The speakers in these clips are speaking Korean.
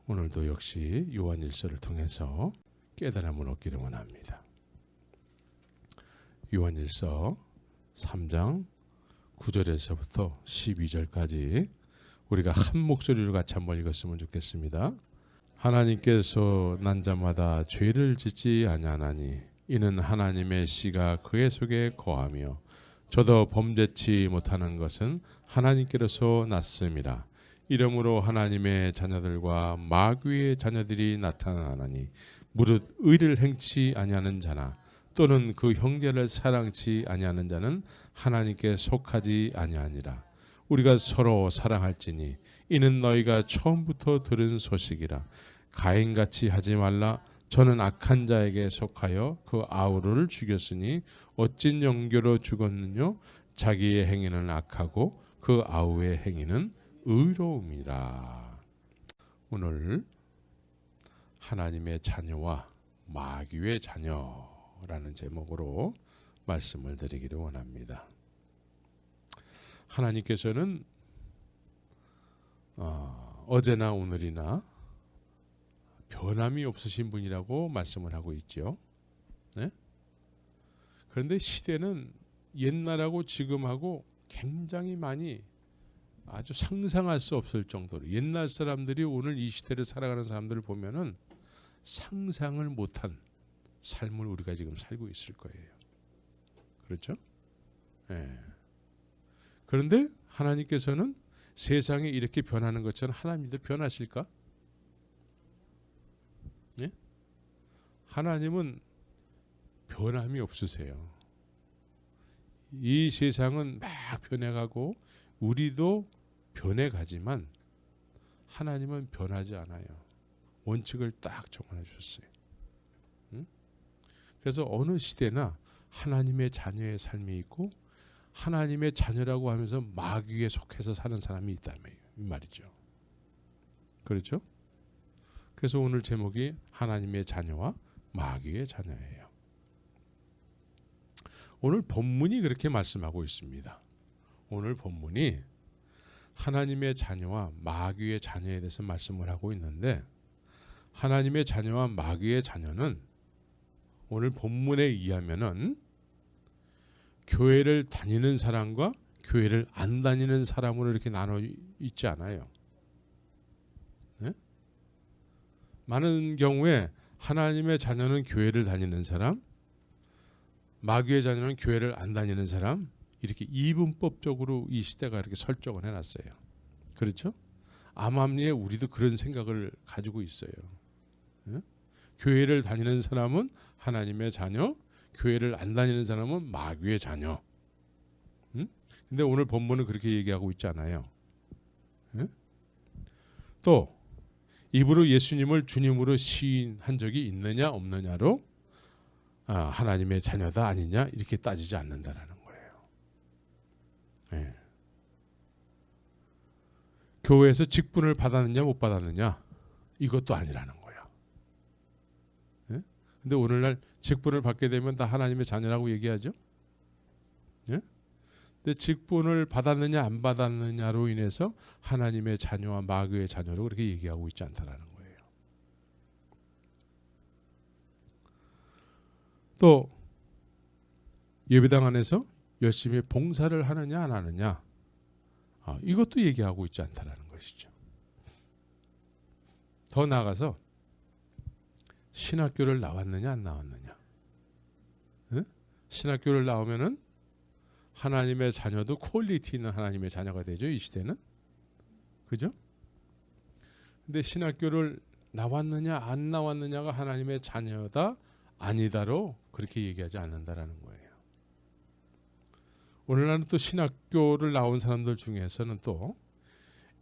오늘도 역시 요한일서를 통해서 깨달음을 얻기를 원합니다. 요한일서 3장 9절에서부터 12절까지 우리가 한 목소리로 같이 한번 읽었으면 좋겠습니다. 하나님께서 난 자마다 죄를 짓지 아니하나니 이는 하나님의 씨가 그의 속에 거하며 저도 범죄치 못하는 것은 하나님께로서 났음이라. 이러므로 하나님의 자녀들과 마귀의 자녀들이 나타나나니 무릇 의를 행치 아니하는 자나 또는 그 형제를 사랑치 아니하는 자는 하나님께 속하지 아니하니라. 우리가 서로 사랑할지니 이는 너희가 처음부터 들은 소식이라. 가인같이 하지 말라. 저는 악한 자에게 속하여 그 아우를 죽였으니 어찐 영교로 죽었느뇨. 자기의 행위는 악하고 그 아우의 행위는 의로움이라. 오늘 하나님의 자녀와 마귀의 자녀라는 제목으로 말씀을 드리기를 원합니다. 하나님께서는 어제나 오늘이나 변함이 없으신 분이라고 말씀을 하고 있죠. 네? 그런데 시대는 옛날하고 지금하고 굉장히 많이 아주 상상할 수 없을 정도로 옛날 사람들이 오늘 이 시대를 살아가는 사람들을 보면은 상상을 못한 삶을 우리가 지금 살고 있을 거예요. 그렇죠? 네. 그런데 하나님께서는 세상이 이렇게 변하는 것처럼 하나님도 변하실까? 네? 하나님은 변함이 없으세요. 이 세상은 막 변해가고 우리도 변해가지만 하나님은 변하지 않아요. 원칙을 딱 정해 주셨어요. 그래서 어느 시대나 하나님의 자녀의 삶이 있고 하나님의 자녀라고 하면서 마귀에 속해서 사는 사람이 있다며 이 말이죠. 그렇죠? 그래서 오늘 제목이 하나님의 자녀와 마귀의 자녀예요. 오늘 본문이 그렇게 말씀하고 있습니다. 오늘 본문이 하나님의 자녀와 마귀의 자녀에 대해서 말씀을 하고 있는데 하나님의 자녀와 마귀의 자녀는 오늘 본문에 의하면은 교회를 다니는 사람과 교회를 안 다니는 사람으로 이렇게 나눠 있지 않아요. 네? 많은 경우에 하나님의 자녀는 교회를 다니는 사람, 마귀의 자녀는 교회를 안 다니는 사람, 이렇게 이분법적으로 이 시대가 이렇게 설정을 해놨어요. 그렇죠? 암암리에 우리도 그런 생각을 가지고 있어요. 네? 교회를 다니는 사람은 하나님의 자녀, 교회를 안 다니는 사람은 마귀의 자녀. 근데 오늘 본문은 그렇게 얘기하고 있지 않아요. 또 입으로 예수님을 주님으로 시인한 적이 있느냐 없느냐로 하나님의 자녀다 아니냐 이렇게 따지지 않는다라는 거예요. 네. 교회에서 직분을 받았느냐 못 받았느냐 이것도 아니라는 거예요. 근데 오늘날 직분을 받게 되면 다 하나님의 자녀라고 얘기하죠. 예? 근데 직분을 받았느냐 안 받았느냐로 인해서 하나님의 자녀와 마귀의 자녀로 그렇게 얘기하고 있지 않다라는 거예요. 또 예배당 안에서 열심히 봉사를 하느냐 안 하느냐 이것도 얘기하고 있지 않다라는 것이죠. 더 나아가서 신학교를 나왔느냐 안 나왔느냐. 네? 신학교를 나오면은 하나님의 자녀도 퀄리티 있는 하나님의 자녀가 되죠. 이 시대는. 그죠? 근데 신학교를 나왔느냐 안 나왔느냐가 하나님의 자녀다 아니다로 그렇게 얘기하지 않는다라는 거예요. 오늘날은 또 신학교를 나온 사람들 중에서는 또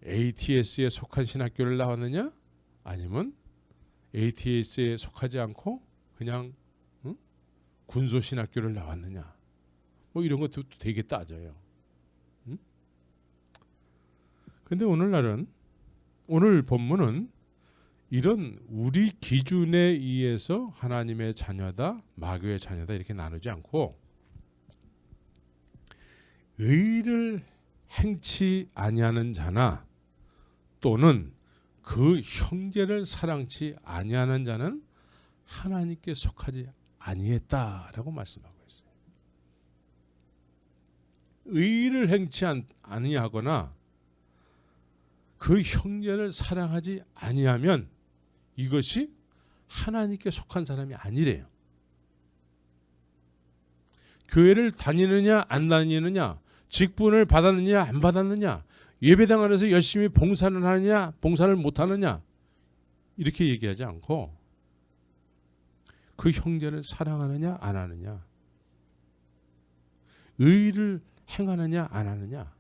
ATS에 속한 신학교를 나왔느냐 아니면 ATS에 속하지 않고 그냥 군소신학교를 나왔느냐 뭐 이런 것도 되게 따져요. 근데 오늘 본문은 이런 우리 기준에 의해서 하나님의 자녀다 마귀의 자녀다 이렇게 나누지 않고 의를 행치 아니하는 자나 또는 그 형제를 사랑치 아니하는 자는 하나님께 속하지 아니했다라고 말씀하고 있어요. 의를 행치 아니하거나 그 형제를 사랑하지 아니하면 이것이 하나님께 속한 사람이 아니래요. 교회를 다니느냐 안 다니느냐, 직분을 받았느냐 안 받았느냐, 예배당 안에서 열심히 봉사를 하느냐 봉사를 못하느냐 이렇게 얘기하지 않고 그 형제를 사랑하느냐 안 하느냐, 의를 행하느냐 안 하느냐,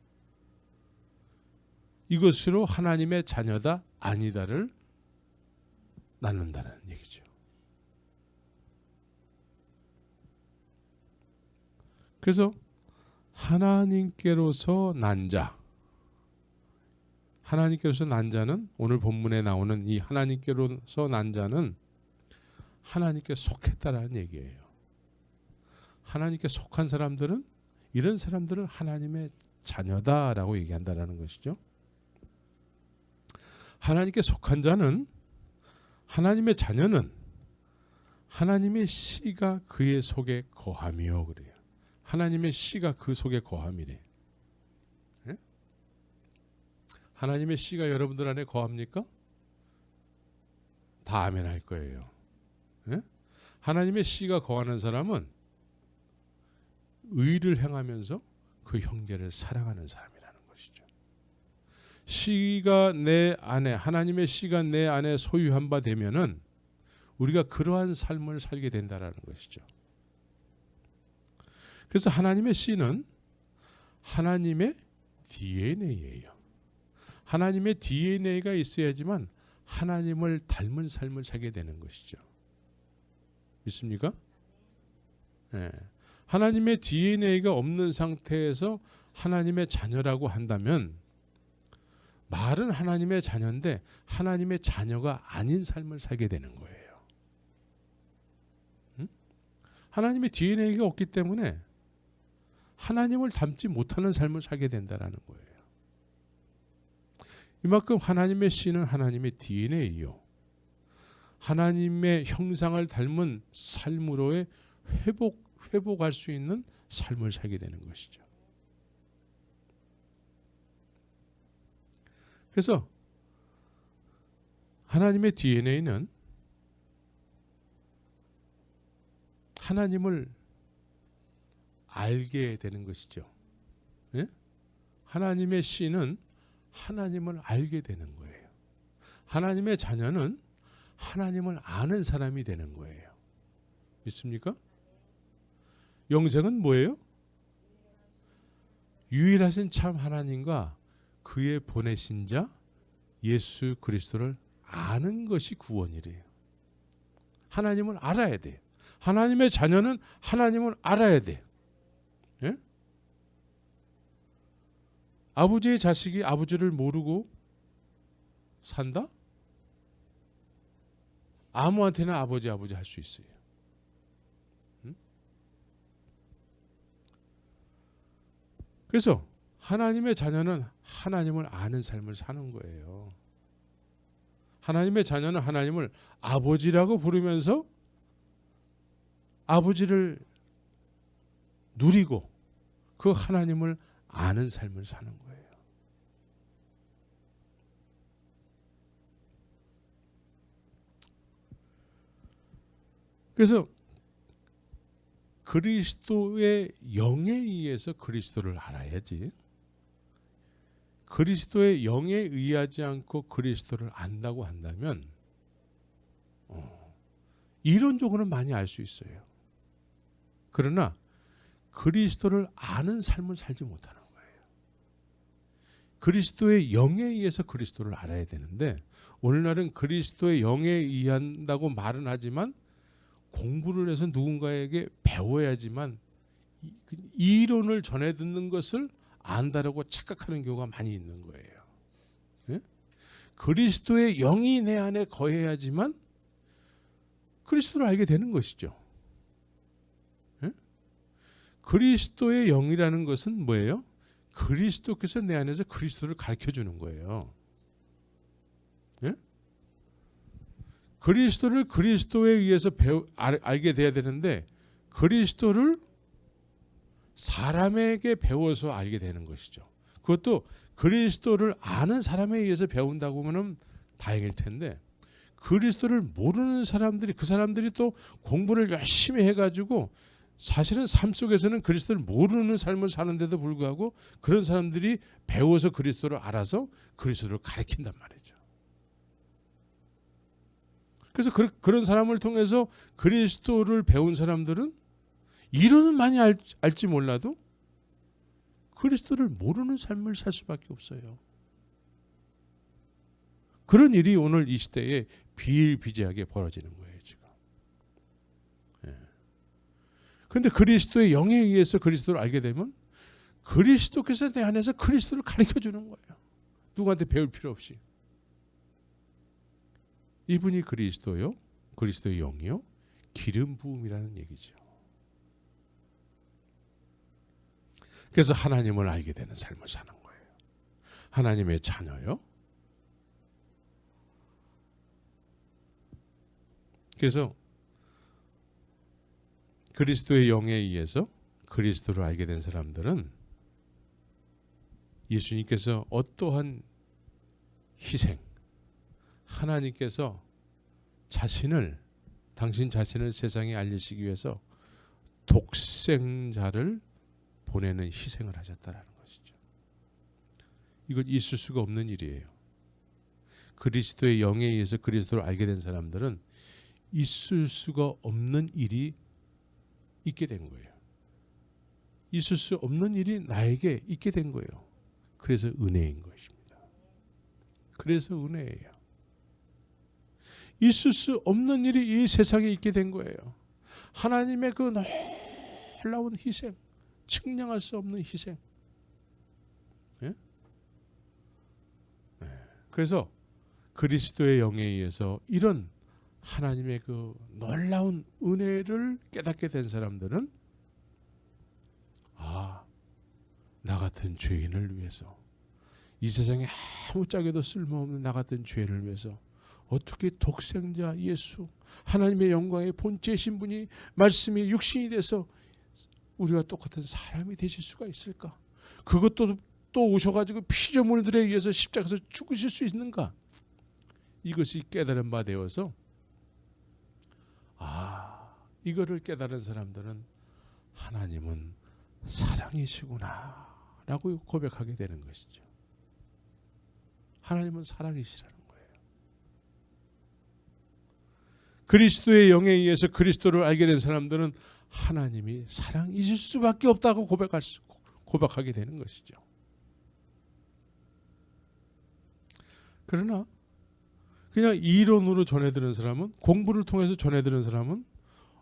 이것으로 하나님의 자녀다 아니다를 나눈다는 얘기죠. 그래서 하나님께로서 난 자, 하나님께로서 난 자는 오늘 본문에 나오는 이 하나님께로서 난 자는 하나님께 속했다라는 얘기예요. 하나님께 속한 사람들은 이런 사람들을 하나님의 자녀다라고 얘기한다라는 것이죠. 하나님께 속한 자는, 하나님의 자녀는 하나님의 씨가 그의 속에 거함이요 그래요. 하나님의 씨가 그 속에 거함이래. 예? 하나님의 씨가 여러분들 안에 거합니까? 다 아멘 할 거예요. 예? 하나님의 씨가 거하는 사람은 의를 행하면서 그 형제를 사랑하는 사람이라는 것이죠. 씨가 내 안에, 하나님의 씨가 내 안에 소유한 바 되면은 우리가 그러한 삶을 살게 된다라는 것이죠. 그래서 하나님의 씨는 하나님의 DNA예요. 하나님의 DNA가 있어야지만 하나님을 닮은 삶을 살게 되는 것이죠. 믿습니까? 네. 하나님의 DNA가 없는 상태에서 하나님의 자녀라고 한다면 말은 하나님의 자녀인데 하나님의 자녀가 아닌 삶을 살게 되는 거예요. 응? 하나님의 DNA가 없기 때문에 하나님을 닮지 못하는 삶을 살게 된다는 거예요. 이만큼 하나님의 씨는 하나님의 DNA요. 하나님의 형상을 닮은 삶으로의 회복할 수 있는 삶을 살게 되는 것이죠. 그래서 하나님의 DNA는 하나님을 알게 되는 것이죠. 예? 하나님의 씨는 하나님을 알게 되는 거예요. 하나님의 자녀는 하나님을 아는 사람이 되는 거예요. 믿습니까? 영생은 뭐예요? 유일하신 참 하나님과 그의 보내신 자 예수 그리스도를 아는 것이 구원이래요. 하나님을 알아야 돼요. 하나님의 자녀는 하나님을 알아야 돼요. 예? 아버지의 자식이 아버지를 모르고 산다? 아무한테나 아버지 할 수 있어요. 응? 그래서 하나님의 자녀는 하나님을 아는 삶을 사는 거예요. 하나님의 자녀는 하나님을 아버지라고 부르면서 아버지를 누리고 그 하나님을 아는 삶을 사는 거예요. 그래서 그리스도의 영에 의해서 그리스도를 알아야지, 그리스도의 영에 의하지 않고 그리스도를 안다고 한다면 이론적으로는 많이 알 수 있어요. 그러나 그리스도를 아는 삶을 살지 못하는 거예요. 그리스도의 영에 의해서 그리스도를 알아야 되는데 오늘날은 그리스도의 영에 의한다고 말은 하지만 공부를 해서 누군가에게 배워야지만 이론을 전해 듣는 것을 안다라고 착각하는 경우가 많이 있는 거예요. 예? 그리스도의 영이 내 안에 거해야지만 그리스도를 알게 되는 것이죠. 예? 그리스도의 영이라는 것은 뭐예요? 그리스도께서 내 안에서 그리스도를 가르쳐 주는 거예요. 예? 그리스도를 그리스도에 의해서 알게 돼야 되는데 그리스도를 사람에게 배워서 알게 되는 것이죠. 그것도 그리스도를 아는 사람에 의해서 배운다고 하면 다행일 텐데 그리스도를 모르는 사람들이 그 사람들이 또 공부를 열심히 해가지고 사실은 삶 속에서는 그리스도를 모르는 삶을 사는데도 불구하고 그런 사람들이 배워서 그리스도를 알아서 그리스도를 가르친단 말이죠. 그래서 그런 사람을 통해서 그리스도를 배운 사람들은 이론은 많이 알지 몰라도 그리스도를 모르는 삶을 살 수밖에 없어요. 그런 일이 오늘 이 시대에 비일비재하게 벌어지는 거예요, 지금. 그런데 그리스도의 영에 의해서 그리스도를 알게 되면 그리스도께서 내 안에서 그리스도를 가르쳐 주는 거예요. 누구한테 배울 필요 없이. 이분이 그리스도요, 그리스도의 영이요, 기름 부음이라는 얘기죠. 그래서 하나님을 알게 되는 삶을 사는 거예요. 하나님의 자녀요. 그래서 그리스도의 영에 의해서 그리스도를 알게 된 사람들은 예수님께서 어떠한 희생, 하나님께서 당신 자신을 세상에 알리시기 위해서 독생자를 보내는 희생을 하셨다라는 것이죠. 이건 있을 수가 없는 일이에요. 그리스도의 영에 의해서 그리스도를 알게 된 사람들은 있을 수가 없는 일이 있게 된 거예요. 있을 수 없는 일이 나에게 있게 된 거예요. 그래서 은혜인 것입니다. 그래서 은혜예요. 있을 수 없는 일이 이 세상에 있게 된 거예요. 하나님의 그 놀라운 희생, 측량할 수 없는 희생. 예? 네. 그래서 그리스도의 영에 의해서 이런 하나님의 그 놀라운 은혜를 깨닫게 된 사람들은 나 같은 죄인을 위해서, 이 세상에 아무짝에도 쓸모없는 나 같은 죄인을 위해서 어떻게 독생자 예수, 하나님의 영광의 본체이신 분이 말씀이 육신이 돼서 우리가 똑같은 사람이 되실 수가 있을까? 그것도 또 오셔가지고 피조물들에 의해서 십자가에서 죽으실 수 있는가? 이것이 깨달은 바 되어서 이거를 깨달은 사람들은 하나님은 사랑이시구나 라고 고백하게 되는 것이죠. 하나님은 사랑이시라는 거예요. 그리스도의 영에 의해서 그리스도를 알게 된 사람들은 하나님이 사랑이실 수밖에 없다고 고백하게 되는 것이죠. 그러나 그냥 이론으로 전해들은 사람은, 공부를 통해서 전해들은 사람은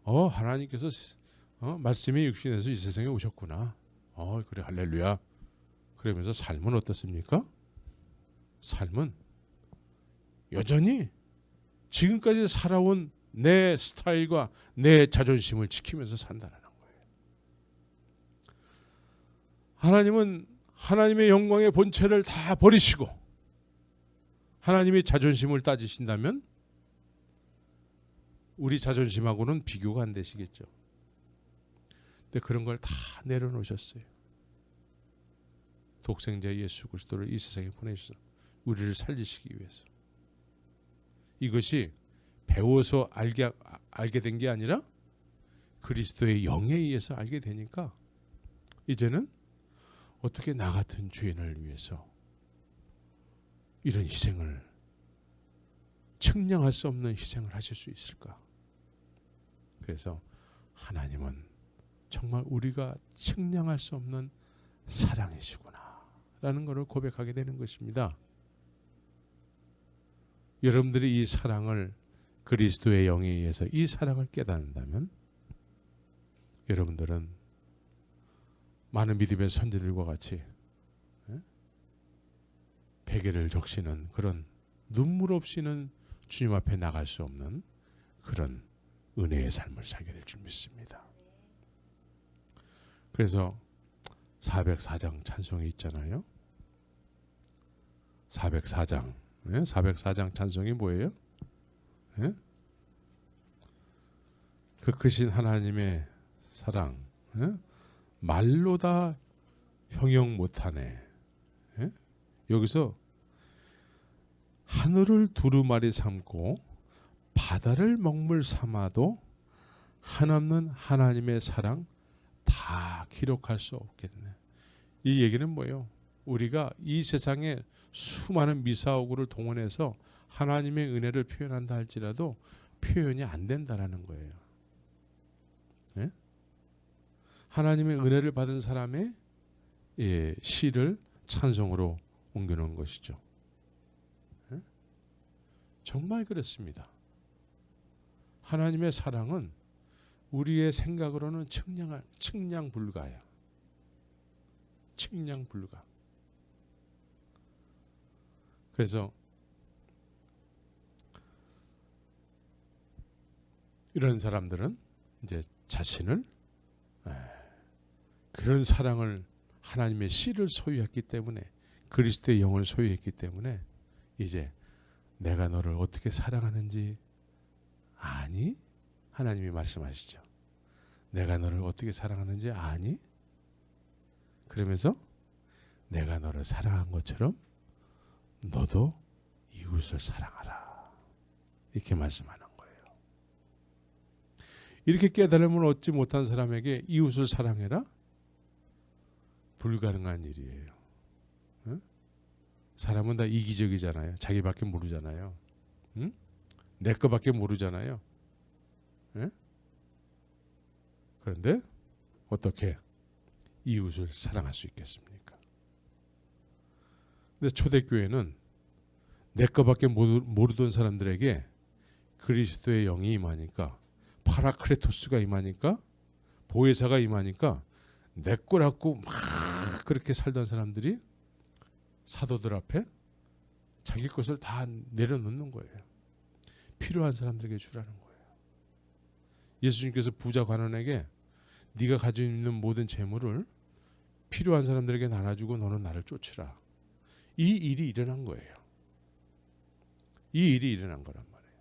하나님께서 말씀이 육신에서 이 세상에 오셨구나. 그래 할렐루야. 그러면서 삶은 어떻습니까? 삶은 여전히 지금까지 살아온 내 스타일과 내 자존심을 지키면서 산다는 거예요. 하나님은 하나님의 영광의 본체를 다 버리시고 하나님이 자존심을 따지신다면 우리 자존심하고는 비교가 안 되시겠죠. 근데 그런 걸 다 내려놓으셨어요. 독생자 예수 그리스도를 이 세상에 보내셔서 우리를 살리시기 위해서. 이것이 배워서 알게 된 게 아니라 그리스도의 영에 의해서 알게 되니까 이제는 어떻게 나 같은 죄인을 위해서 이런 희생을, 측량할 수 없는 희생을 하실 수 있을까? 그래서 하나님은 정말 우리가 측량할 수 없는 사랑이시구나 라는 것을 고백하게 되는 것입니다. 여러분들이 이 사랑을, 그리스도의 영에 의해서 이 사랑을 깨닫는다면 여러분들은 많은 믿음의 선지들과 같이 베개를 적시는 그런 눈물 없이는 주님 앞에 나갈 수 없는 그런 은혜의 삶을 살게 될 줄 믿습니다. 그래서 404장 찬송이 있잖아요. 404장. 404장 찬송이 뭐예요? 그 크신 하나님의 사랑, 말로 다 형용 못하네. 여기서 하늘을 두루마리 삼고 바다를 먹물 삼아도 한없는 하나님의 사랑 다 기록할 수 없겠네. 이 얘기는 뭐예요? 우리가 이 세상에 수많은 미사오구를 동원해서 하나님의 은혜를 표현한다 할지라도 표현이 안 된다라는 거예요. 네? 하나님의 은혜를 받은 사람의 시를 찬송으로 옮겨놓은 것이죠. 네? 정말 그렇습니다. 하나님의 사랑은 우리의 생각으로는 측량 불가야. 측량 불가. 그래서 이런 사람들은 이제 자신을 그런 사랑을 하나님의 씨를 소유했기 때문에 그리스도의 영을 소유했기 때문에 이제 내가 너를 어떻게 사랑하는지 아니? 하나님이 말씀하시죠. 내가 너를 어떻게 사랑하는지 아니? 그러면서 내가 너를 사랑한 것처럼 너도 이웃을 사랑하라. 이렇게 말씀하는 거예요. 이렇게 깨달음을 얻지 못한 사람에게 이웃을 사랑해라? 불가능한 일이에요. 응? 사람은 다 이기적이잖아요. 자기밖에 모르잖아요. 응? 내 거밖에 모르잖아요. 응? 그런데 어떻게 이웃을 사랑할 수 있겠습니까? 근데 초대교회는 내 거밖에 모르던 사람들에게 그리스도의 영이 임하니까, 파라크레토스가 임하니까, 보혜사가 임하니까 내 거라고 막 그렇게 살던 사람들이 사도들 앞에 자기 것을 다 내려놓는 거예요. 필요한 사람들에게 주라는 거예요. 예수님께서 부자 관원에게 네가 가지고 있는 모든 재물을 필요한 사람들에게 나눠주고 너는 나를 쫓으라. 이 일이 일어난 거예요. 이 일이 일어난 거란 말이에요.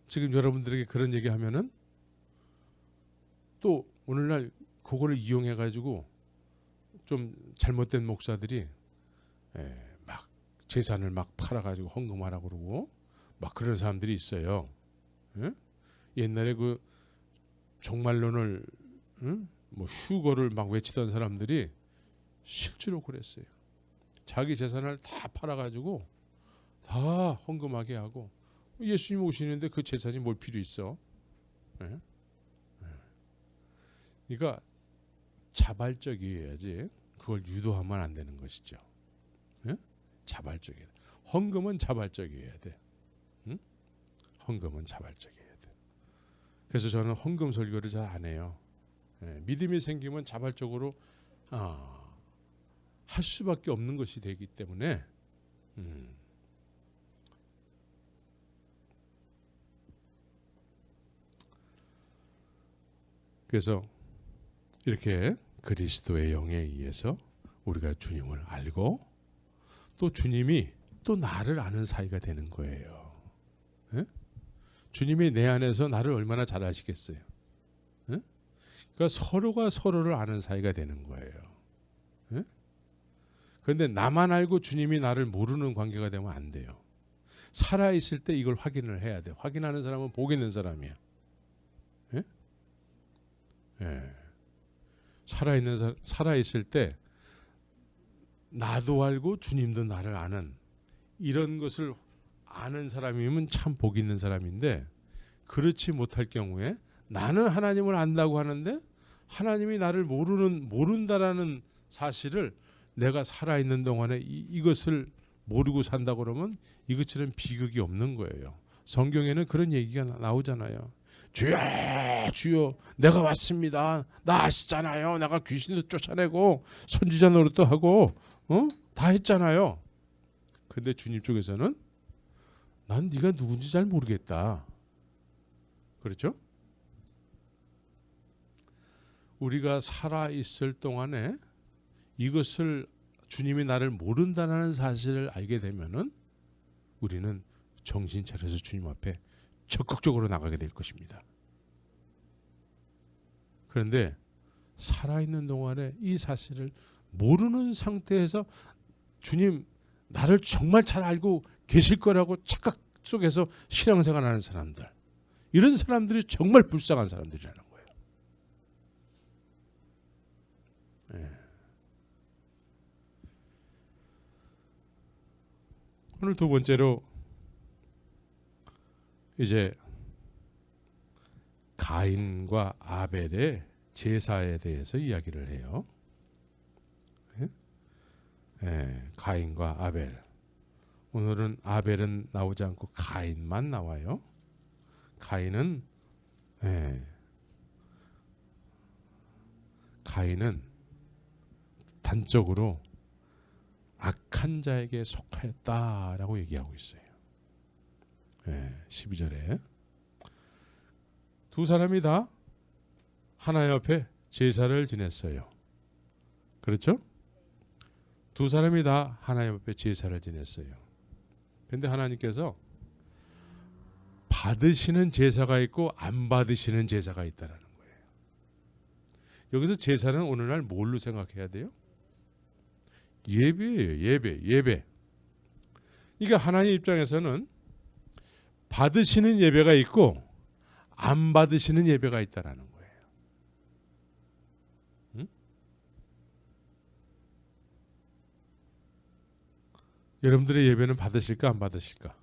지금 여러분들에게 그런 얘기하면은 또 오늘날 그거를 이용해 가지고 좀 잘못된 목사들이 막 재산을 막 팔아가지고 헌금하라고 그러고 막 그런 사람들이 있어요. 옛날에 그 종말론을 뭐 휴거를 막 외치던 사람들이 실제로 그랬어요. 자기 재산을 다 팔아가지고 다 헌금하게 하고, 예수님 오시는데 그 재산이 뭘 필요 있어? 그러니까 자발적이어야지 그걸 유도하면 안 되는 것이죠. 자발적이어야 돼. 헌금은 자발적이어야 돼. 헌금은 자발적이어야 돼. 그래서 저는 헌금 설교를 잘 안 해요. 믿음이 생기면 자발적으로 할 수밖에 없는 것이 되기 때문에 그래서 이렇게 그리스도의 영에 의해서 우리가 주님을 알고 또 주님이 또 나를 아는 사이가 되는 거예요. 주님이 내 안에서 나를 얼마나 잘 아시겠어요? 그러니까 서로가 서로를 아는 사이가 되는 거예요. 그런데 나만 알고 주님이 나를 모르는 관계가 되면 안 돼요. 살아있을 때 이걸 확인을 해야 돼. 확인하는 사람은 복 있는 사람이야. 살아있을 때 나도 알고 주님도 나를 아는 이런 것을 아는 사람이면 참 복 있는 사람인데, 그렇지 못할 경우에 나는 하나님을 안다고 하는데 하나님이 나를 모른다라는 사실을 내가 살아있는 동안에 이것을 모르고 산다 그러면 이것처럼 비극이 없는 거예요. 성경에는 그런 얘기가 나오잖아요. 주여 주여 내가 왔습니다. 나 아시잖아요. 내가 귀신도 쫓아내고 선지자 노릇도 하고 다 했잖아요. 근데 주님 쪽에서는 난 네가 누군지 잘 모르겠다. 그렇죠? 우리가 살아있을 동안에 이것을 주님이 나를 모른다는 사실을 알게 되면은 우리는 정신 차려서 주님 앞에 적극적으로 나가게 될 것입니다. 그런데 살아있는 동안에 이 사실을 모르는 상태에서 주님 나를 정말 잘 알고 계실 거라고 착각 속에서 신앙생활하는 사람들, 이런 사람들이 정말 불쌍한 사람들이라는 거예요. 예. 오늘 두 번째로 이제 가인과 아벨의 제사에 대해서 이야기를 해요. 예? 예, 가인과 아벨. 오늘은 아벨은 나오지 않고 가인만 나와요. 가인은 단적으로 악한 자에게 속하였다라고 얘기하고 있어요. 12절에 두 사람이 다 하나님 앞에 제사를 지냈어요. 그렇죠? 두 사람이 다 하나님 앞에 제사를 지냈어요. 그런데 하나님께서 받으시는 제사가 있고 안 받으시는 제사가 있다라는 거예요. 여기서 제사는 오늘날 뭘로 생각해야 돼요? 예배예요. 예배. 그러니까 하나님 입장에서는 받으시는 예배가 있고 안 받으시는 예배가 있다라는 거예요. 응? 여러분들의 예배는 받으실까 안 받으실까?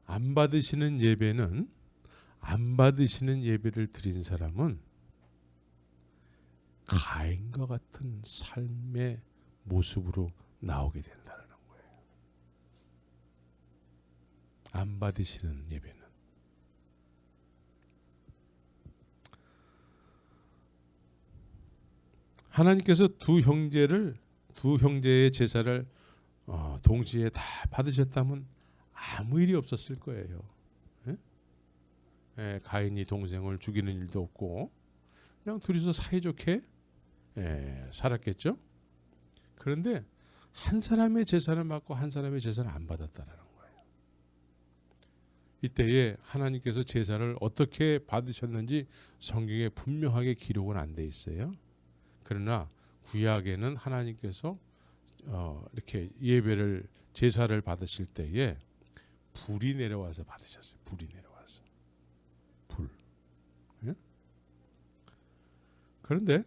안 받으시는 예배는, 안 받으시는 예배를 드린 사람은 가인과 같은 삶의 모습으로 나오게 된다는 거예요. 안 받으시는 예배는. 하나님께서 두 형제의 제사를 동시에 다 받으셨다면 아무 일이 없었을 거예요. 가인이 동생을 죽이는 일도 없고 그냥 둘이서 사이좋게 살았겠죠. 그런데 한 사람의 제사를 받고 한 사람의 제사를 안 받았다라는 거예요. 이때에 하나님께서 제사를 어떻게 받으셨는지 성경에 분명하게 기록은 안 돼 있어요. 그러나 구약에는 하나님께서 이렇게 예배를, 제사를 받으실 때에 불이 내려와서 받으셨어요. 불이 내려와서. 불. 예? 그런데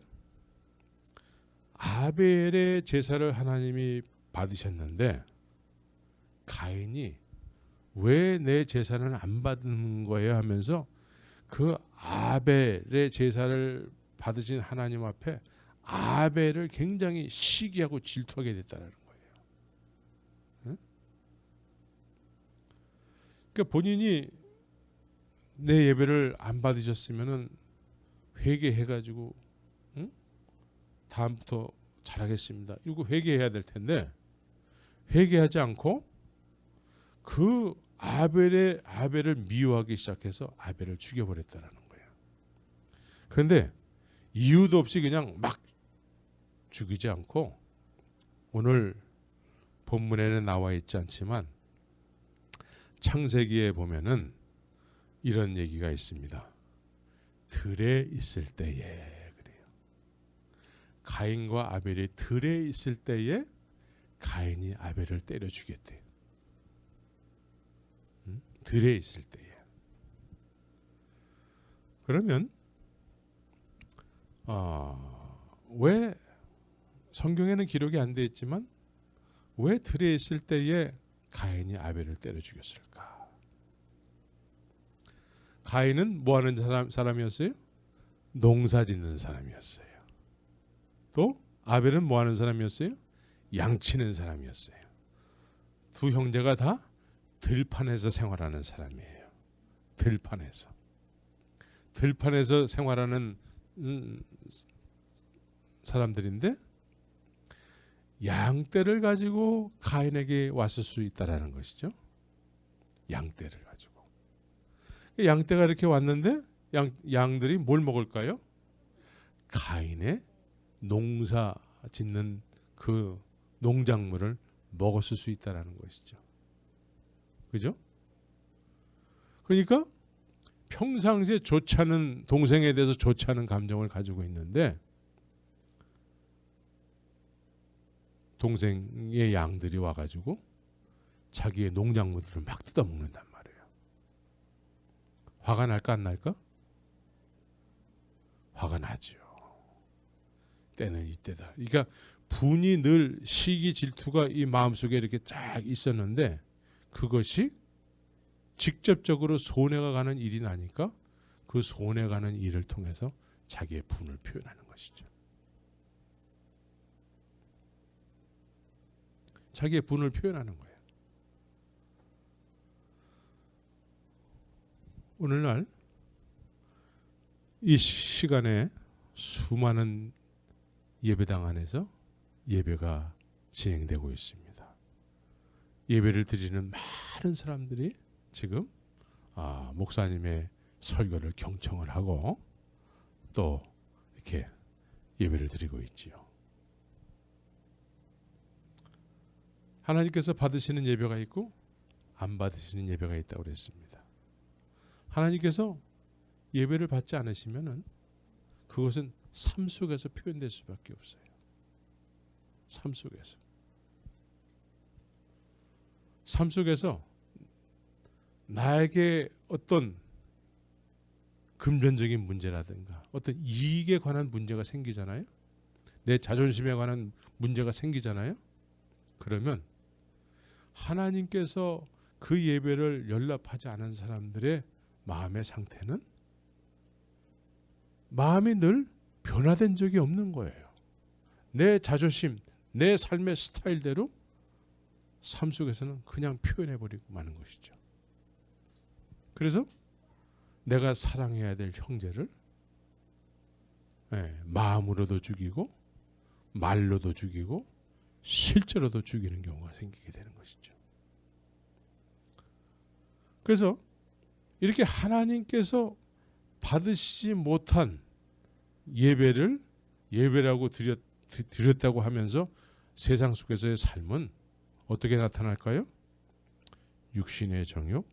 아벨의 제사를 하나님이 받으셨는데 가인이 왜 내 제사는 안 받는 거예요 하면서 그 아벨의 제사를 받으신 하나님 앞에 아벨을 굉장히 시기하고 질투하게 됐다는 거예요. 응? 그러니까 본인이 내 예배를 안 받으셨으면은 회개해가지고 다음부터 잘하겠습니다. 이거 회개해야 될 텐데 회개하지 않고 그 아벨을 미워하기 시작해서 아벨을 죽여버렸다는 거예요. 그런데 이유도 없이 그냥 막 죽이지 않고, 오늘 본문에는 나와 있지 않지만 창세기에 보면은 이런 얘기가 있습니다. 들에 있을 때에, 그래요. 가인과 아벨이 들에 있을 때에 가인이 아벨을 때려 죽였대요. 들에 있을 때에. 그러면 왜 성경에는 기록이 안 돼 있지만 왜 들에 있을 때에 가인이 아벨을 때려 죽였을까? 가인은 뭐 하는 사람이었어요? 농사 짓는 사람이었어요. 또 아벨은 뭐 하는 사람이었어요? 양치는 사람이었어요. 두 형제가 다 들판에서 생활하는 사람이에요. 들판에서 생활하는 사람들인데 양떼를 가지고 가인에게 왔을 수 있다라는 것이죠. 양떼를 가지고. 양떼가 이렇게 왔는데 양들이 뭘 먹을까요? 가인의 농사 짓는 그 농작물을 먹었을 수 있다라는 것이죠. 그죠? 그러니까 평상시에 좋지 않은 동생에 대해서 좋지 않은 감정을 가지고 있는데 동생의 양들이 와가지고 자기의 농작물들을 막 뜯어먹는단 말이에요. 화가 날까 안 날까? 화가 나죠. 때는 이때다. 그러니까 분이 늘 시기 질투가 이 마음속에 이렇게 쫙 있었는데 그것이 직접적으로 손해가 가는 일이 나니까 그 손해 가는 일을 통해서 자기의 분을 표현하는 것이죠. 자기의 분을 표현하는 거예요. 오늘날 이 시간에 수많은 예배당 안에서 예배가 진행되고 있습니다. 예배를 드리는 많은 사람들이 지금 목사님의 설교를 경청을 하고 또 이렇게 예배를 드리고 있지요. 하나님께서 받으시는 예배가 있고 안 받으시는 예배가 있다고 그랬습니다. 하나님께서 예배를 받지 않으시면은 그것은 삶 속에서 표현될 수밖에 없어요. 삶 속에서. 삶 속에서 나에게 어떤 금전적인 문제라든가 어떤 이익에 관한 문제가 생기잖아요. 내 자존심에 관한 문제가 생기잖아요. 그러면 하나님께서 그 예배를 연락하지 않은 사람들의 마음의 상태는 마음이 늘 변화된 적이 없는 거예요. 내 자존심, 내 삶의 스타일대로 삶 속에서는 그냥 표현해버리고 마는 것이죠. 그래서 내가 사랑해야 될 형제를 마음으로도 죽이고 말로도 죽이고 실제로도 죽이는 경우가 생기게 되는 것이죠. 그래서 이렇게 하나님께서 받으시지 못한 예배라고 드렸다고 하면서 세상 속에서의 삶은 어떻게 나타날까요? 육신의 정욕,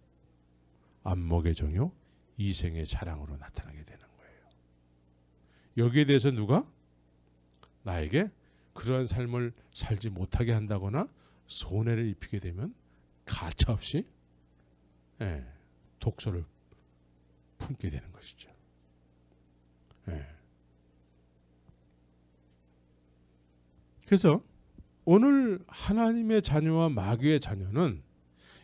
안목의 정욕, 이생의 자랑으로 나타나게 되는 거예요. 여기에 대해서 누가 나에게 그러한 삶을 살지 못하게 한다거나 손해를 입히게 되면 가차없이 독소를 품게 되는 것이죠. 그래서 오늘 하나님의 자녀와 마귀의 자녀는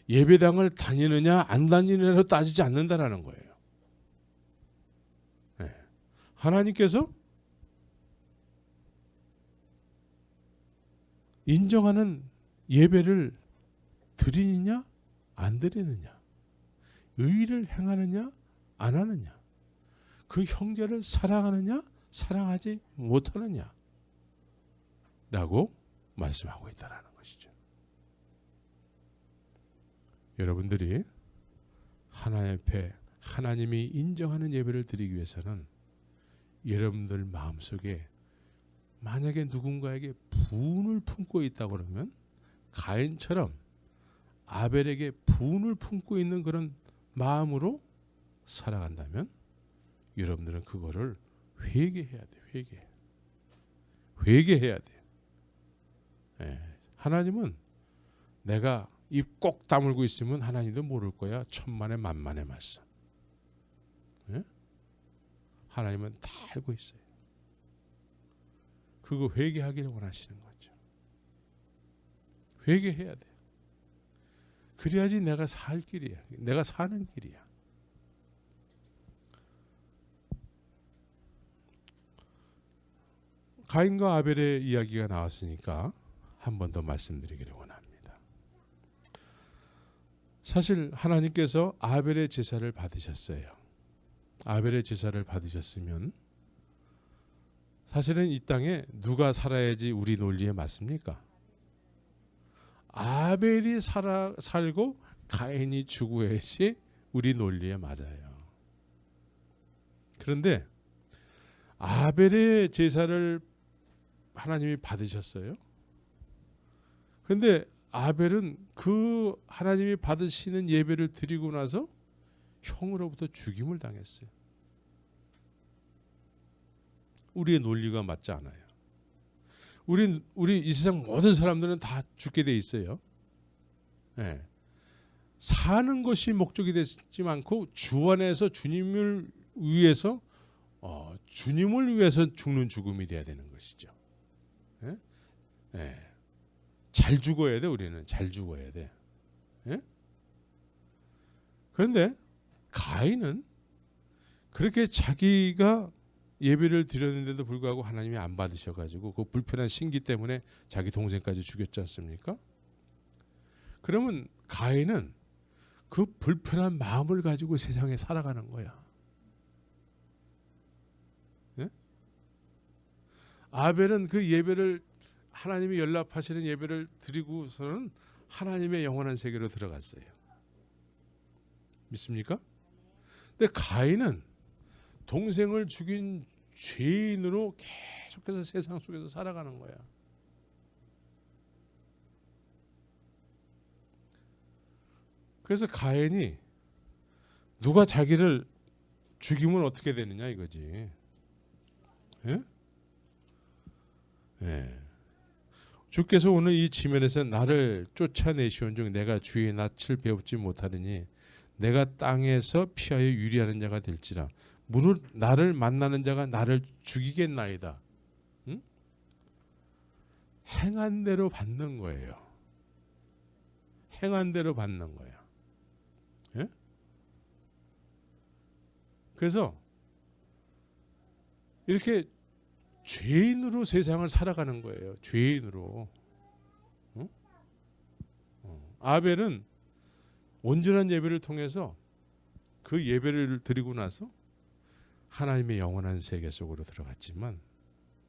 예배당을 다니느냐 안 다니느냐로 따지지 않는다라는 거예요. 하나님께서 인정하는 예배를 드리느냐 안 드리느냐, 의를 행하느냐 안 하느냐, 그 형제를 사랑하느냐 사랑하지 못하느냐 라고 말씀하고 있다는 것이죠. 여러분들이 하나님 앞에 하나님이 인정하는 예배를 드리기 위해서는 여러분들 마음속에 만약에 누군가에게 분을 품고 있다 그러면 가인처럼 아벨에게 분을 품고 있는 그런 마음으로 살아간다면 여러분들은 그거를 회개해야 돼요. 회개해야 돼요. 하나님은 내가 입 꼭 다물고 있으면 하나님도 모를 거야. 천만의 만만의 말씀. 하나님은 다 알고 있어요. 그거 회개하기를 원하시는 거죠. 회개해야 돼요. 그래야지 내가 살 길이야. 내가 사는 길이야. 가인과 아벨의 이야기가 나왔으니까 한 번 더 말씀드리기를 원합니다. 사실 하나님께서 아벨의 제사를 받으셨어요. 아벨의 제사를 받으셨으면 사실은 이 땅에 누가 살아야지 우리 논리에 맞습니까? 아벨이 살고 가인이 죽어야지 우리 논리에 맞아요. 그런데 아벨의 제사를 하나님이 받으셨어요. 근데 아벨은 그 하나님이 받으시는 예배를 드리고 나서 형으로부터 죽임을 당했어요. 우리의 논리가 맞지 않아요. 우리 이 세상 모든 사람들은 다 죽게 돼 있어요. 네. 사는 것이 목적이 되지 않고 주 안에서 주님을 위해서 죽는 죽음이 돼야 되는 것이죠. 네? 네. 잘 죽어야 돼. 우리는 잘 죽어야 돼. 네? 그런데 가인은 그렇게 자기가 예배를 드렸는데도 불구하고 하나님이 안 받으셔가지고 그 불편한 신기 때문에 자기 동생까지 죽였지 않습니까? 그러면 가인은 그 불편한 마음을 가지고 세상에 살아가는 거야. 네? 아벨은 그 예배를 하나님이 연락하시는 예배를 드리고서는 하나님의 영원한 세계로 들어갔어요. 믿습니까? 근데 가인은 동생을 죽인 죄인으로 계속해서 세상 속에서 살아가는 거야. 그래서 가인이 누가 자기를 죽이면 어떻게 되느냐 이거지. 예? 예. 주께서 오늘 이 지면에서 나를 쫓아내시온즉 내가 주의 낯을 배웁지 못하느니 내가 땅에서 피하여 유리하는 자가 될지라. 무릇 나를 만나는 자가 나를 죽이겠나이다. 응? 행한 대로 받는 거예요. 행한 대로 받는 거야. 예? 그래서 이렇게 죄인으로 세상을 살아가는 거예요. 죄인으로. 응? 아벨은 온전한 예배를 통해서 그 예배를 드리고 나서 하나님의 영원한 세계 속으로 들어갔지만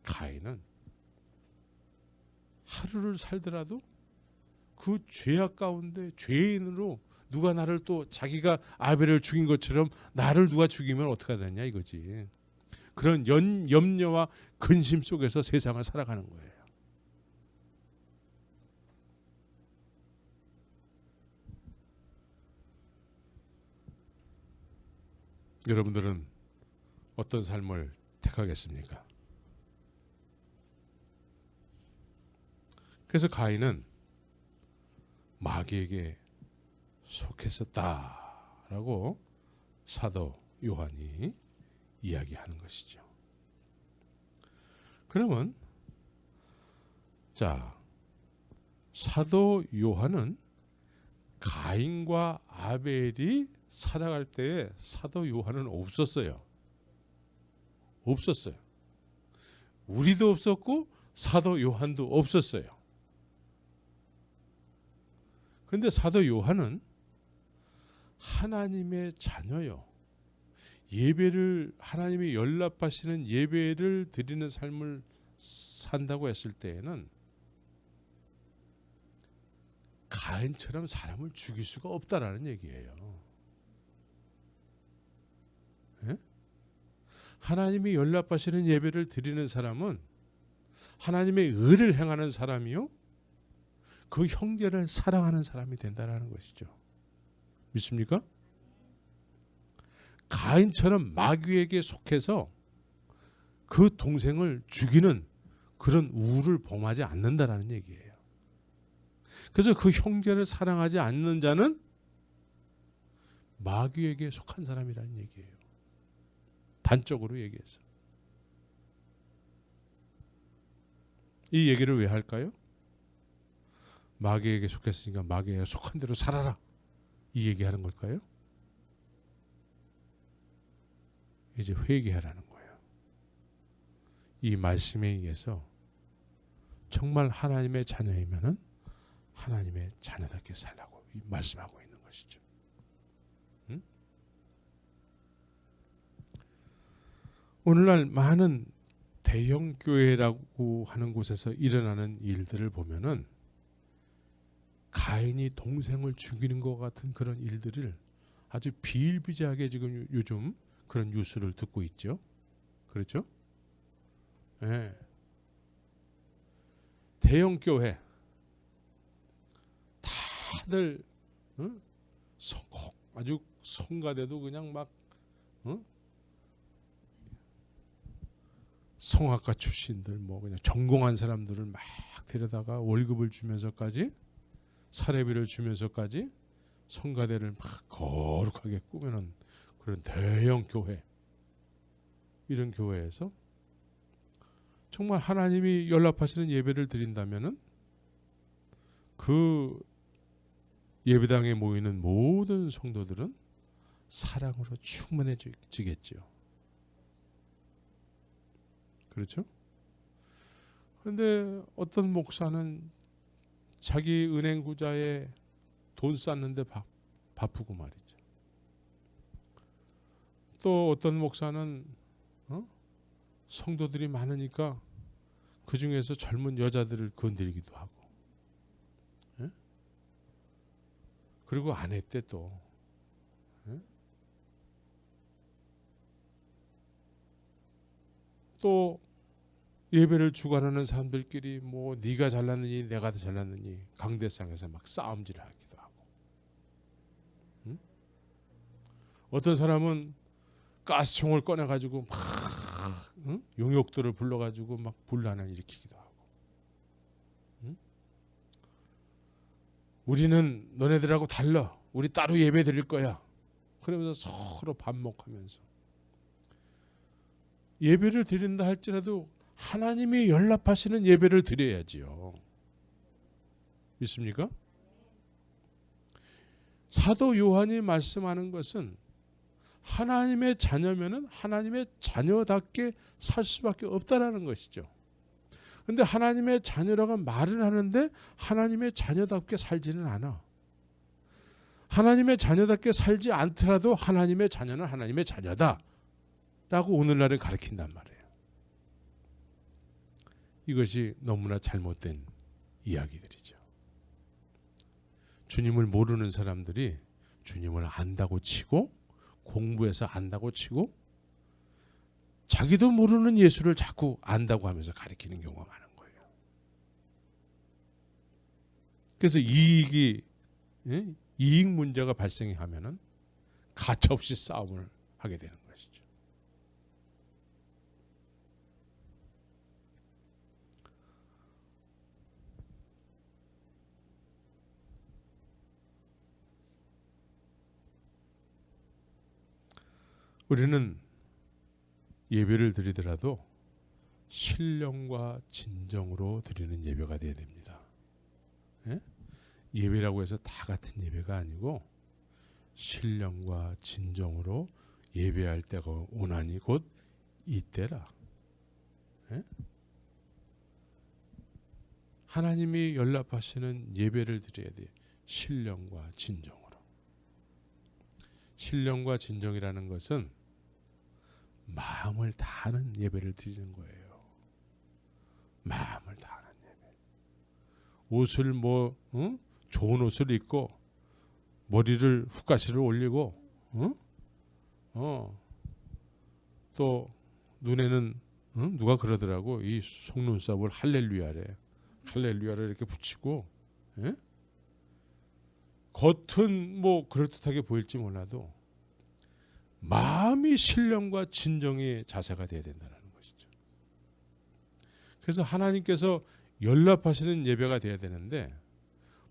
가인은 하루를 살더라도 그 죄악 가운데 죄인으로 누가 나를 또 자기가 아벨을 죽인 것처럼 나를 누가 죽이면 어떻게 되냐 이거지. 그런 염려와 근심 속에서 세상을 살아가는 거예요. 여러분들은 어떤 삶을 택하겠습니까? 그래서 가인은 마귀에게 속했었다라고 사도 요한이 이야기하는 것이죠. 그러면 자, 사도 요한은 가인과 아벨이 살아갈 때에 사도 요한은 없었어요. 없었어요. 우리도 없었고 사도 요한도 없었어요. 그런데 사도 요한은 하나님의 자녀요. 예배를 하나님이 연락하시는 예배를 드리는 삶을 산다고 했을 때에는 가인처럼 사람을 죽일 수가 없다라는 얘기예요. 예? 하나님이 연락하시는 예배를 드리는 사람은 하나님의 의를 행하는 사람이요, 그 형제를 사랑하는 사람이 된다라는 것이죠. 믿습니까? 가인처럼 마귀에게 속해서 그 동생을 죽이는 그런 우를 범하지 않는다라는 얘기예요. 그래서 그 형제를 사랑하지 않는 자는 마귀에게 속한 사람이라는 얘기예요. 단적으로 얘기해서. 이 얘기를 왜 할까요? 마귀에게 속했으니까 마귀에게 속한 대로 살아라, 이 얘기하는 걸까요? 이제 회개하라는 거예요. 이 말씀에 의해서 정말 하나님의 자녀이면은 하나님의 자녀답게 살라고 말씀하고 있는 것이죠. 응? 오늘날 많은 대형 교회라고 하는 곳에서 일어나는 일들을 보면은 가인이 동생을 죽이는 것 같은 그런 일들을 아주 비일비재하게 지금 요즘 그런 뉴스를 듣고 있죠. 그렇죠? 네. 대형 교회, 다들 아주 성가대도 그냥 막 성악가 출신들 뭐 그냥 전공한 사람들을 막 데려다가 월급을 주면서까지 사례비를 주면서까지 성가대를 막 거룩하게 꾸며놓은 그런 대형 교회, 이런 교회에서 정말 하나님이 연락하시는 예배를 드린다면은 그 예배당에 모이는 모든 성도들은 사랑으로 충만해지겠죠. 그렇죠? 그런데 어떤 목사는 자기 은행 구자에 돈 쌓는데 바쁘고 말이죠. 또 어떤 목사는 성도들이 많으니까 그 중에서 젊은 여자들을 건드리기도 하고, 예? 그리고 아내 때 또 또 예배를 주관하는 사람들끼리 뭐 네가 잘났느니 내가 더 잘났느니 강대상에서 막 싸움질을 하기도 하고, 어떤 사람은 가스총을 꺼내가지고 막 용역들을 불러가지고 막 분란을 일으키기도 하고, 우리는 너네들하고 달라, 우리 따로 예배 드릴 거야, 그러면서 서로 반목하면서 예배를 드린다 할지라도 하나님이 연락하시는 예배를 드려야지요. 믿습니까? 사도 요한이 말씀하는 것은 하나님의 자녀면은 하나님의 자녀답게 살 수밖에 없다라는 것이죠. 그런데 하나님의 자녀라고 말을 하는데 하나님의 자녀답게 살지는 않아. 하나님의 자녀답게 살지 않더라도 하나님의 자녀는 하나님의 자녀다 라고 오늘날은 가르친단 말이에요. 이것이 너무나 잘못된 이야기들이죠. 주님을 모르는 사람들이 주님을 안다고 치고, 공부해서 안다고 치고, 자기도 모르는 예수를 자꾸 안다고 하면서 가르치는 경우가 많은 거예요. 그래서 이익 문제가 발생하면은 가차없이 싸움을 하게 되는 것이죠. 우리는 예배를 드리더라도 신령과 진정으로 드리는 예배가 되어야 됩니다. 예? 예배라고 해서 다 같은 예배가 아니고 신령과 진정으로 예배할 때가 오나니 곧 이때라. 예? 하나님이 연락하시는 예배를 드려야 돼요. 신령과 진정으로. 신령과 진정이라는 것은 마음을 다하는 예배를 드리는 거예요. 마음을 다하는 예배. 옷을 좋은 옷을 입고 머리를 훅가시를 올리고 또 눈에는 누가 그러더라고, 이 속눈썹을 할렐루야래. 할렐루야를 이렇게 붙이고, 예? 겉은 뭐 그럴듯하게 보일지 몰라도 마음이 신령과 진정의 자세가 되어야 된다는 것이죠. 그래서 하나님께서 연락하시는 예배가 되어야 되는데,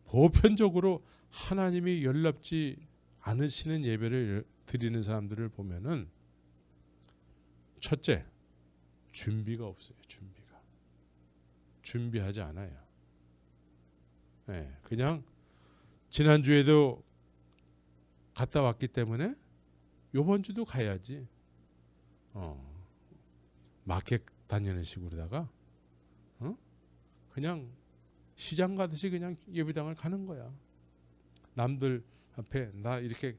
보편적으로 하나님이 연락지 않으시는 예배를 드리는 사람들을 보면은 첫째, 준비가 없어요. 준비하지 않아요. 네, 그냥 지난주에도 갔다 왔기 때문에 요번 주도 가야지. 마켓 다니는 식으로다가 그냥 시장 가듯이 그냥 예배당을 가는 거야. 남들 앞에 나 이렇게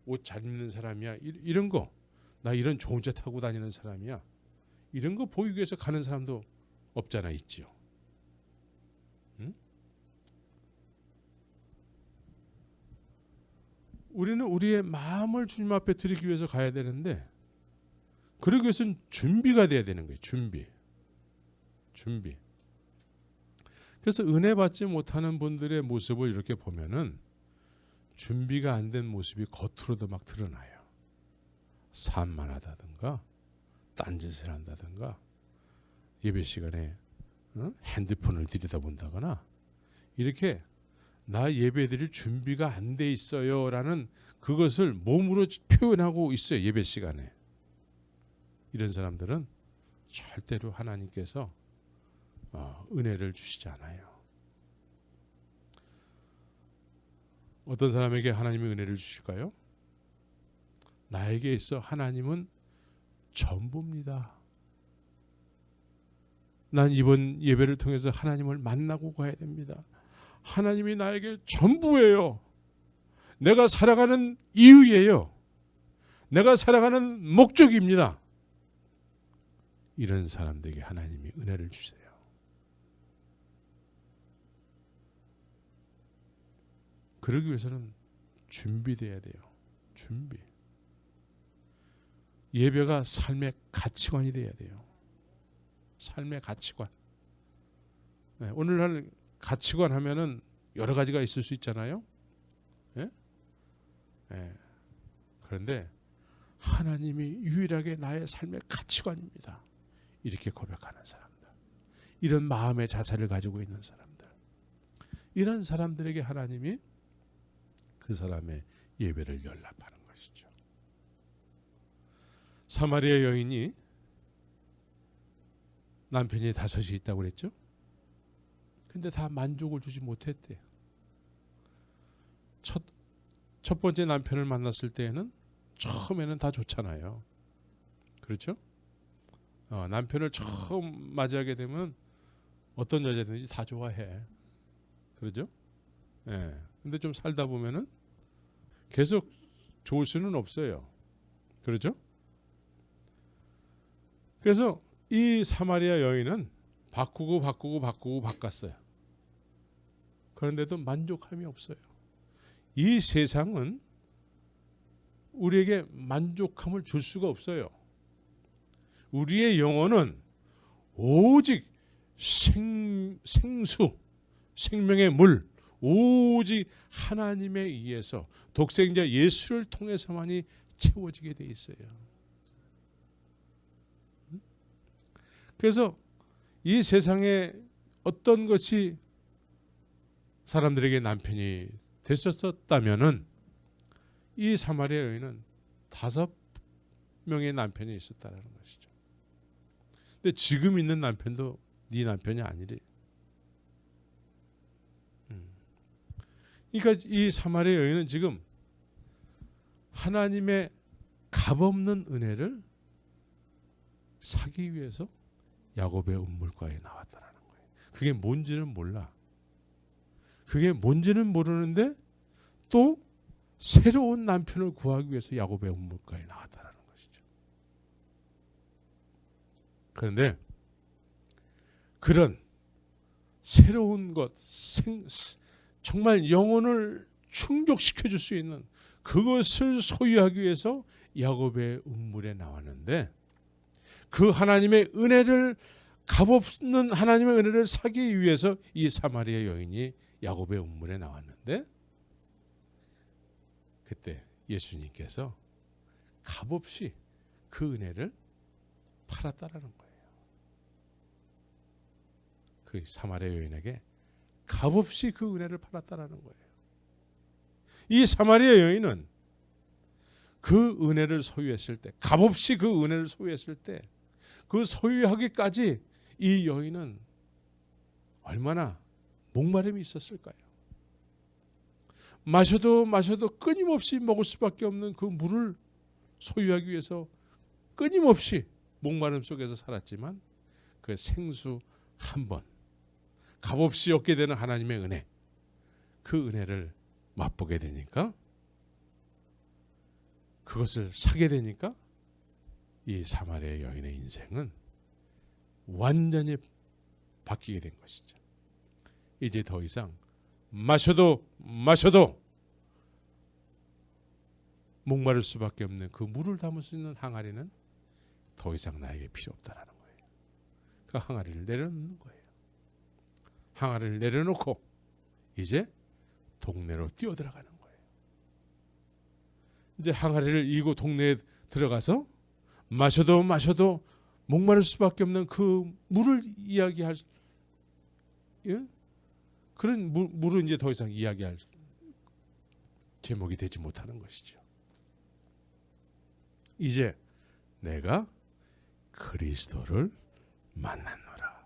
옷 잘 입는 사람이야, 이런 거, 나 이런 좋은 차 타고 다니는 사람이야, 이런 거 보이기 위해서 가는 사람도 없잖아, 있지요. 우리는 우리의 마음을 주님 앞에 드리기 위해서 가야 되는데, 그러기 위해서는 준비가 돼야 되는 거예요. 준비. 그래서 은혜 받지 못하는 분들의 모습을 이렇게 보면은 준비가 안 된 모습이 겉으로도 막 드러나요. 산만하다든가 딴짓을 한다든가 예배 시간에 핸드폰을 들여다본다거나 이렇게 나 예배드릴 준비가 안 돼 있어요 라는 그것을 몸으로 표현하고 있어요. 예배 시간에. 이런 사람들은 절대로 하나님께서 은혜를 주시지 않아요. 어떤 사람에게 하나님이 은혜를 주실까요? 나에게 있어 하나님은 전부입니다. 난 이번 예배를 통해서 하나님을 만나고 가야 됩니다. 하나님이 나에게 전부예요. 내가 살아가는 이유예요. 내가 살아가는 목적입니다. 이런 사람들에게 하나님이 은혜를 주세요. 그러기 위해서는 준비돼야 돼요. 준비. 예배가 삶의 가치관이 돼야 돼요. 삶의 가치관. 네, 오늘날 가치관 하면은 여러 가지가 있을 수 있잖아요. 네? 네. 그런데 하나님이 유일하게 나의 삶의 가치관입니다. 이렇게 고백하는 사람들. 이런 마음의 자세를 가지고 있는 사람들. 이런 사람들에게 하나님이 그 사람의 예배를 연락하는 것이죠. 사마리아 여인이 남편이 5이 있다고 그랬죠. 근데 다 만족을 주지 못했대. 첫 번째 남편을 만났을 때에는 처음에는 다 좋잖아요. 그렇죠? 남편을 처음 맞이하게 되면 어떤 여자든지 다 좋아해. 그러죠? 예. 근데 좀 살다 보면은 계속 좋을 수는 없어요. 그렇죠? 그래서 이 사마리아 여인은 바꿨어요. 그런데도 만족함이 없어요. 이 세상은 우리에게 만족함을 줄 수가 없어요. 우리의 영혼은 오직 생수, 생명의 물, 오직 하나님에 의해서 독생자 예수를 통해서만이 채워지게 돼 있어요. 그래서 이 세상에 어떤 것이 사람들에게 남편이 됐었다면은 이 사마리아 여인은 5명의 남편이 있었다는 것이죠. 근데 지금 있는 남편도 네 남편이 아니래. 그러니까 이 사마리아 여인은 지금 하나님의 값없는 은혜를 사기 위해서 야곱의 운물가에 나왔다는 거예요. 그게 뭔지는 몰라. 그게 뭔지는 모르는데 또 새로운 남편을 구하기 위해서 야곱의 운물가에 나왔다는 것이죠. 그런데 그런 새로운 것, 정말 영혼을 충족시켜 줄 수 있는 그것을 소유하기 위해서 야곱의 운물에 나왔는데 그 하나님의 은혜를 값없는 하나님의 은혜를 사기 위해서 이 사마리아 여인이 야곱의 운물에 나왔는데 그때 예수님께서 값없이 그 은혜를 팔았다라는 거예요. 그 사마리아 여인에게 값없이 그 은혜를 팔았다라는 거예요. 이 사마리아 여인은 그 은혜를 소유했을 때, 값없이 그 은혜를 소유했을 때, 그 소유하기까지 이 여인은 얼마나 목마름이 있었을까요? 마셔도 끊임없이 먹을 수밖에 없는 그 물을 소유하기 위해서 끊임없이 목마름 속에서 살았지만 그 생수 한 번, 값없이 얻게 되는 하나님의 은혜, 그 은혜를 맛보게 되니까, 그것을 사게 되니까 이 사마리아 여인의 인생은 완전히 바뀌게 된 것이죠. 이제 더 이상 마셔도 목마를 수밖에 없는 그 물을 담을 수 있는 항아리는 더 이상 나에게 필요 없다라는 거예요. 그 항아리를 내려놓는 거예요. 항아리를 내려놓고 이제 동네로 뛰어들어가는 거예요. 이제 항아리를 이고 동네에 들어가서 마셔도 목마를 수밖에 없는 그 물을 이야기할, 예? 그런 물은 이제 더 이상 이야기할 제목이 되지 못하는 것이죠. 이제 내가 그리스도를 만났노라.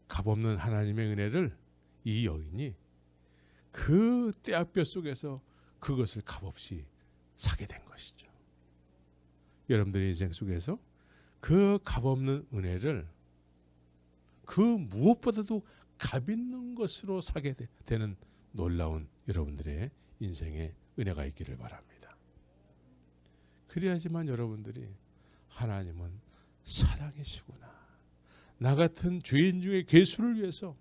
값없는 하나님의 은혜를 이 여인이 그 떼약볕 속에서 그것을 값없이 사게 된 것이죠. 여러분들의 인생 속에서 그 값없는 은혜를 그 무엇보다도 값 있는 것으로 사게 되는 놀라운 여러분들의 인생의 은혜가 있기를 바랍니다. 그래야지만 여러분들이 하나님은 사랑이시구나, 나 같은 죄인 중에 괴수를 위해서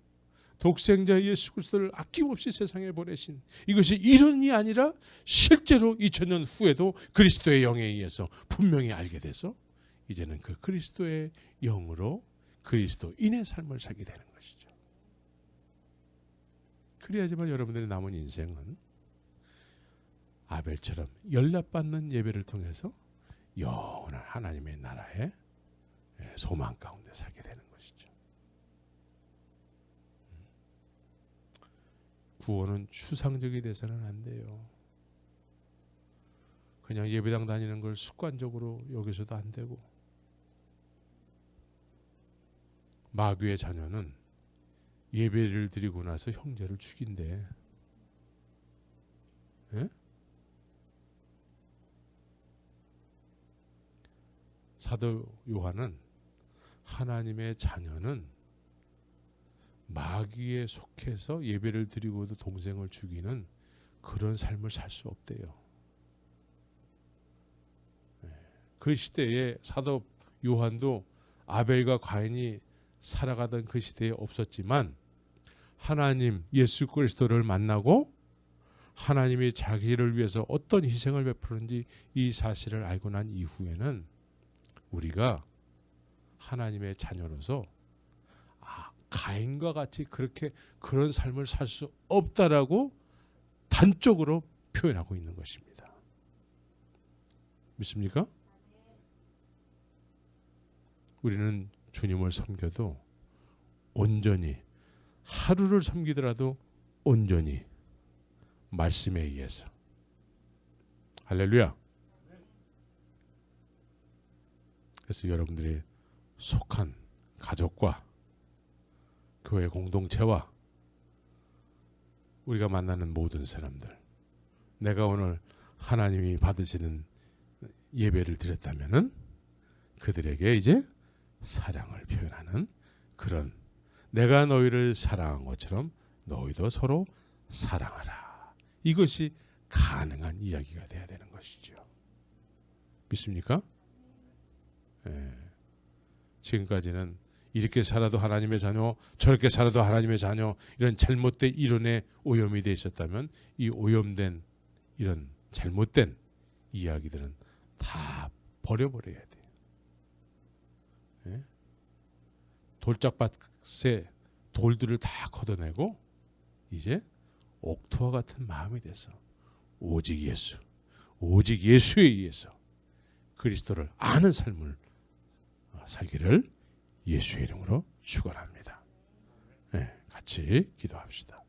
독생자 예수 그리스도를 아낌없이 세상에 보내신, 이것이 이론이 아니라 실제로 2000년 후에도 그리스도의 영에 의해서 분명히 알게 돼서 이제는 그 그리스도의 영으로 그리스도인의 삶을 살게 되는 것이죠. 그래야지만 여러분들의 남은 인생은 아벨처럼 연락받는 예배를 통해서 영원한 하나님의 나라의 소망 가운데 살게 되는 것이죠. 구원은 추상적이 돼서는 안 돼요. 그냥 예배당 다니는 걸 습관적으로 여기서도 안 되고, 마귀의 자녀는 예배를 드리고 나서 형제를 죽인대. 예? 사도 요한은 하나님의 자녀는 마귀에 속해서 예배를 드리고도 동생을 죽이는 그런 삶을 살 수 없대요. 그 시대에 사도 요한도 아벨과 가인이 살아가던 그 시대에 없었지만, 하나님 예수 그리스도를 만나고 하나님이 자기를 위해서 어떤 희생을 베푸는지 이 사실을 알고 난 이후에는 우리가 하나님의 자녀로서 가인과 같이 그런 삶을 살 수 없다라고 단적으로 표현하고 있는 것입니다. 믿습니까? 우리는 주님을 섬겨도 온전히, 하루를 섬기더라도 온전히 말씀에 의해서. 할렐루야. 그래서 여러분들이 속한 가족과 교회 공동체와 우리가 만나는 모든 사람들, 내가 오늘 하나님이 받으시는 예배를 드렸다면은 그들에게 이제 사랑을 표현하는 그런, 내가 너희를 사랑한 것처럼 너희도 서로 사랑하라, 이것이 가능한 이야기가 돼야 되는 것이죠. 믿습니까? 지금까지는 이렇게 살아도 하나님의 자녀, 저렇게 살아도 하나님의 자녀, 이런 잘못된 이론에 오염이 되어 있었다면 이 오염된 이런 잘못된 이야기들은 다 버려버려야 돼요. 돌짝밭에 돌들을 다 걷어내고 이제 옥토와 같은 마음이 돼서 오직 예수, 오직 예수에 의해서 그리스도를 아는 삶을 살기를 예수의 이름으로 축원합니다. 같이 기도합시다.